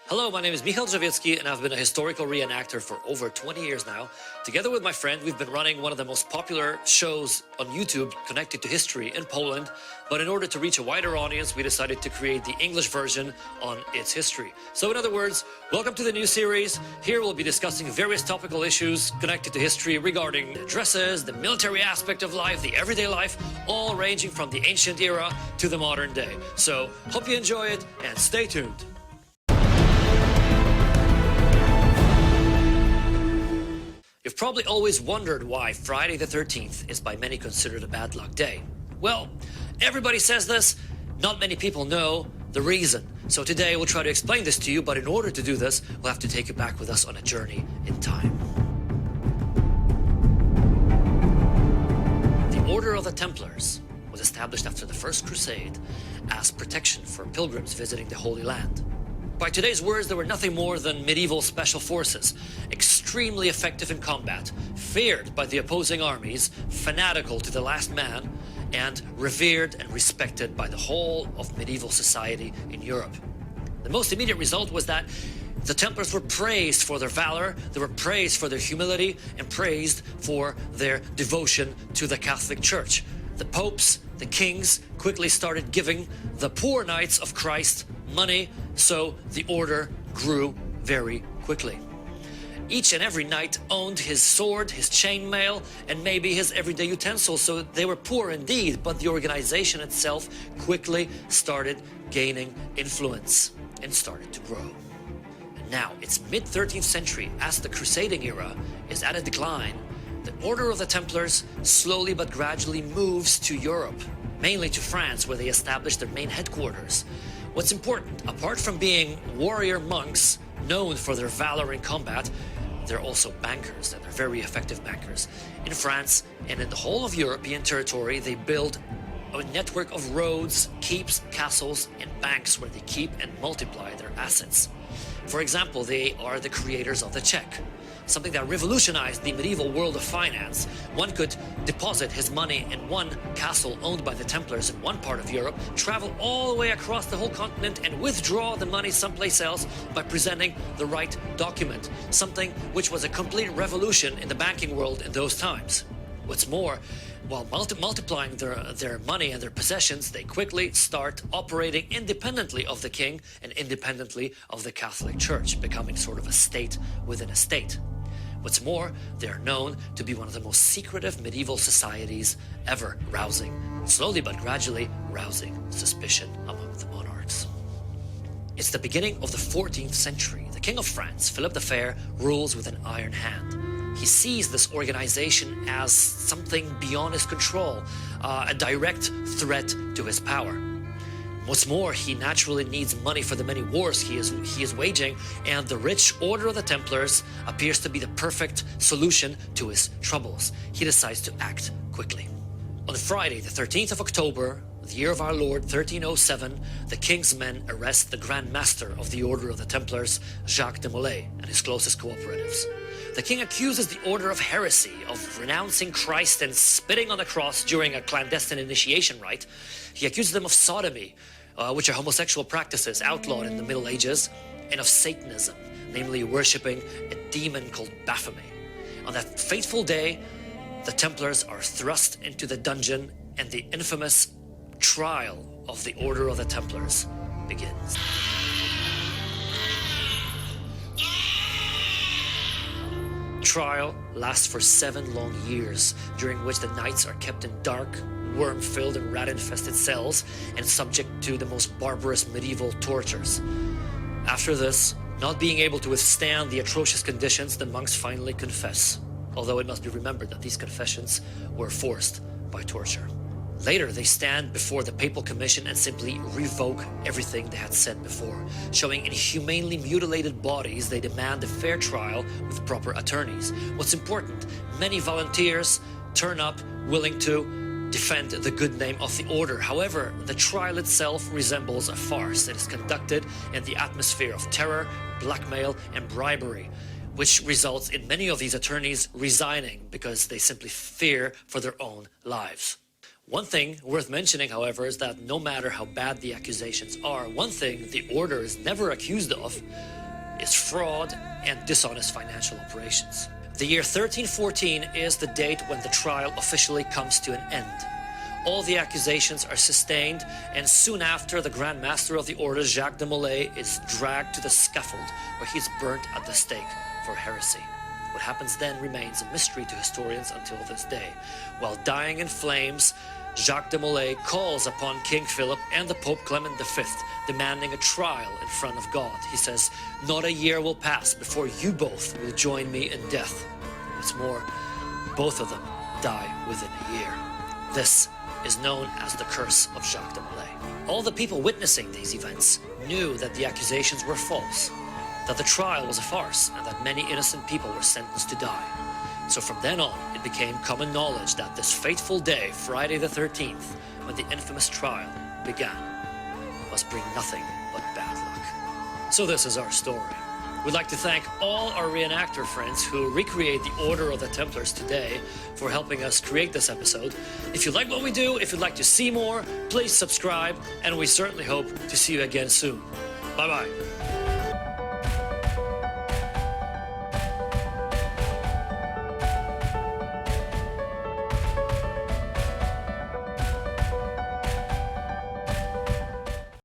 Hello, my name is Michal Jawiecki, and I've been a historical reenactor for over 20 years now. Together with my friend, we've been running one of the most popular shows on YouTube connected to history in Poland. But in order to reach a wider audience, we decided to create the English version on its history. So in other words, welcome to the new series. Here we'll be discussing various topical issues connected to history regarding the dresses, the military aspect of life, the everyday life, all ranging from the ancient era to the modern day. So hope you enjoy it and stay tuned. You've probably always wondered why Friday the 13th is by many considered a bad luck day. Well, everybody says this, not many people know the reason. So today we'll try to explain this to you, but in order to do this, we'll have to take you back with us on a journey in time. The Order of the Templars was established after the First Crusade as protection for pilgrims visiting the Holy Land. By today's words, they were nothing more than medieval special forces, extremely effective in combat, feared by the opposing armies, fanatical to the last man, and revered and respected by the whole of medieval society in Europe. The most immediate result was that the Templars were praised for their valor, they were praised for their humility, and praised for their devotion to the Catholic Church. The popes, the kings, quickly started giving the poor knights of Christ money, so the order grew very quickly. Each and every knight owned his sword, his chainmail, and maybe his everyday utensils, so they were poor indeed, but the organization itself quickly started gaining influence and started to grow. And now, it's mid-13th century, as the Crusading era is at a decline. The Order of the Templars slowly but gradually moves to Europe, mainly to France, where they established their main headquarters. What's important, apart from being warrior monks known for their valor in combat, they're also bankers, and they're very effective bankers. In France and in the whole of European territory, they build a network of roads, keeps, castles, and banks where they keep and multiply their assets. For example, they are the creators of the check, something that revolutionized the medieval world of finance. One could deposit his money in one castle owned by the Templars in one part of Europe, travel all the way across the whole continent, and withdraw the money someplace else by presenting the right document, something which was a complete revolution in the banking world in those times. What's more, while multiplying their money and their possessions, they quickly start operating independently of the king and independently of the Catholic Church, becoming sort of a state within a state. What's more, they are known to be one of the most secretive medieval societies ever, slowly but gradually rousing suspicion among the monarchs. It's the beginning of the 14th century. The King of France, Philip the Fair, rules with an iron hand. He sees this organization as something beyond his control, a direct threat to his power. What's more, he naturally needs money for the many wars he is waging, and the rich Order of the Templars appears to be the perfect solution to his troubles. He decides to act quickly. On Friday, the 13th of October, the year of our Lord 1307, the king's men arrest the Grand Master of the Order of the Templars, Jacques de Molay, and his closest cooperatives. The king accuses the order of heresy, of renouncing Christ and spitting on the cross during a clandestine initiation rite. He accuses them of sodomy, which are homosexual practices outlawed in the Middle Ages, and of Satanism, namely worshipping a demon called Baphomet. On that fateful day, the Templars are thrust into the dungeon, and the infamous trial of the Order of the Templars begins. Trial lasts for 7 long years, during which the knights are kept in dark, worm-filled and rat-infested cells and subject to the most barbarous medieval tortures. After this, not being able to withstand the atrocious conditions, the monks finally confess, although it must be remembered that these confessions were forced by torture. Later, they stand before the Papal Commission and simply revoke everything they had said before. Showing inhumanely mutilated bodies, they demand a fair trial with proper attorneys. What's important, many volunteers turn up willing to defend the good name of the order. However, the trial itself resembles a farce. It is conducted in the atmosphere of terror, blackmail, and bribery, which results in many of these attorneys resigning because they simply fear for their own lives. One thing worth mentioning, however, is that no matter how bad the accusations are, one thing the Order is never accused of is fraud and dishonest financial operations. The year 1314 is the date when the trial officially comes to an end. All the accusations are sustained, and soon after, the Grand Master of the Order, Jacques de Molay, is dragged to the scaffold, where he's burnt at the stake for heresy. What happens then remains a mystery to historians until this day. While dying in flames, Jacques de Molay calls upon King Philip and the Pope Clement V, demanding a trial in front of God. He says, "Not a year will pass before you both will join me in death." What's more, both of them die within a year. This is known as the Curse of Jacques de Molay. All the people witnessing these events knew that the accusations were false, that the trial was a farce, and that many innocent people were sentenced to die. So from then on, it became common knowledge that this fateful day, Friday the 13th, when the infamous trial began, must bring nothing but bad luck. So this is our story. We'd like to thank all our reenactor friends who recreate the Order of the Templars today for helping us create this episode. If you like what we do, if you'd like to see more, please subscribe, and we certainly hope to see you again soon. Bye-bye.